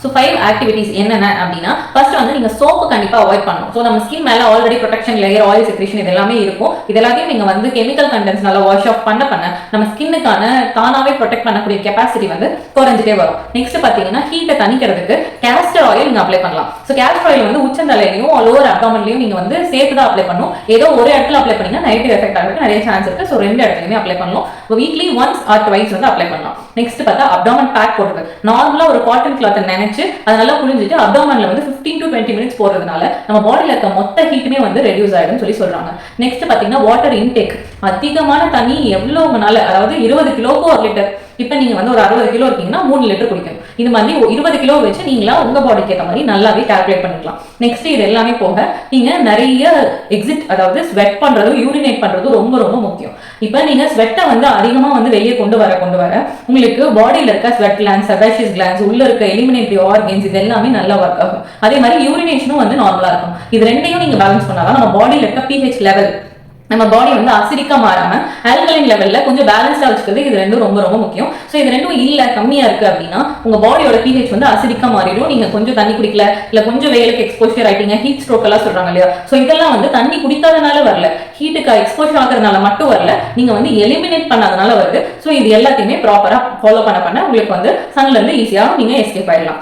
So 5 activities என்னென்ன அப்படின்னா, first வந்து நீங்க சோப்பு கண்டிப்பா அவாய்ட் பண்ணணும். ஸோ நம்ம ஸ்கின் மேல already protection layer, oil secretion இது எல்லாமே இருக்கும். இது எல்லாத்தையும் நீங்க வந்து கெமிக்கல் கண்டென்ட்ஸ் நல்லா வாஷ் ஆஃப் பண்ண நம்ம ஸ்கின்னுக்கான தானாவே ப்ரொடெக்ட் பண்ணக்கூடிய கெப்பாசிட்டி வந்து குறைஞ்சிட்டே வரும். நெக்ஸ்ட் பாத்தீங்கன்னா ஹீட்டை தணிக்கிறதுக்கு கேஸ்டர் ஆயில் நீங்க அப்ளை பண்ணலாம். ஸோ கேஸ்டர் ஆயில் வந்து உச்சந்தலையிலையும் லோவர் அப்டாமன்லையும் நீங்க வந்து சேர்த்து தான் அப்ளை பண்ணணும். ஏதோ ஒரு இடத்துல அப்ளை பண்ணீங்கன்னா நெகட்டிவ் எஃபெக்ட் ஆகிறதுக்கு நிறைய சான்ஸ் இருக்கு. ஸோ 2 இடத்துலையுமே அப்ளை பண்ணலாம். வீக்லி ஒன்ஸ் ஆர் ட்வைஸ் வந்து அப்ளை பண்ணலாம். நெக்ஸ்ட் பார்த்தா அப்டாமன் பேக் போடுறது. நார்மலா ஒரு காட்டன் கிளாத்தை நினைச்சு அதனால புழிஞ்சிட்டு அப்டாமன்ல வந்து 15 to 20 மினிட்ஸ் போடுறதுனால நம்ம பாடியில இருக்க மொத்த ஹீட்டுமே வந்து ரெடியூஸ் ஆயிடும் சொல்லி சொல்றாங்க. நெக்ஸ்ட் பாத்தீங்கன்னா வாட்டர் இன்டேக். அதிகமான தண்ணி எவ்வளவு உங்களால, அதாவது 20 கிலோக்கு 1 லிட்டர். இப்ப நீங்க வந்து ஒரு 60 கிலோ இருக்கீங்கன்னா 3 லிட்டர் குடிக்கணும். இந்த மாதிரி 20 கிலோ வச்சு நீங்களா உங்க பாடிக்கு ஏற்ற மாதிரி நல்லாவே கால்குலேட் பண்ணிக்கலாம். நெக்ஸ்ட் இது எல்லாமே போக நீங்க நிறைய எக்ஸிட், அதாவது ஸ்வெட் பண்றதும் யூரினேட் பண்றதும் ரொம்ப ரொம்ப முக்கியம். இப்ப நீங்க ஸ்வெட்டை வந்து அதிகமா வந்து வெளியே கொண்டு வர உங்களுக்கு பாடியில இருக்க ஸ்வெட் கிளான்ஸ், செபாஷியஸ் கிளான்ஸ், உள்ள இருக்க எலிமினேட்டரி ஆர்கன்ஸ் இது எல்லாமே நல்லா ஒர்க் ஆகும். அதே மாதிரி யூரினேஷனும் வந்து நார்மலா இருக்கும். இது ரெண்டையும் நீங்க பேலன்ஸ் பண்ணாதான் நம்ம பாடியில இருக்க pH லெவல், நம்ம பாடி வந்து அசிடிக்கா மாறாம ஆல்கலைன் லெவல்ல கொஞ்சம் பேலன்ஸ்டா வச்சுக்கிறது இது ரெண்டும் ரொம்ப ரொம்ப முக்கியம். ஸோ இது ரெண்டும் இல்ல, கம்மியா இருக்கு அப்படின்னா உங்க பாடியோட pH வந்து அசிடிக்கா மாறிடும். நீங்க கொஞ்சம் தண்ணி குடிக்கல, இல்ல கொஞ்சம் வெயிலுக்கு எக்ஸ்போஷர் ஆயிட்டீங்க, ஹீட் ஸ்ட்ரோக் எல்லாம் சொல்றாங்க இல்லையா. ஸோ இதெல்லாம் வந்து தண்ணி குடிக்காதனால வரல, ஹீட்டுக்கு எக்ஸ்போஷர் ஆகுறதுனால மட்டும் வரல, நீங்க வந்து எலிமினேட் பண்ணாதனால வருது. ஸோ இது எல்லாத்தையுமே ப்ராப்பரா ஃபாலோ பண்ண உங்களுக்கு வந்து சன்ல இருந்து ஈஸியா நீங்க எஸ்கேப் ஆயிடலாம்.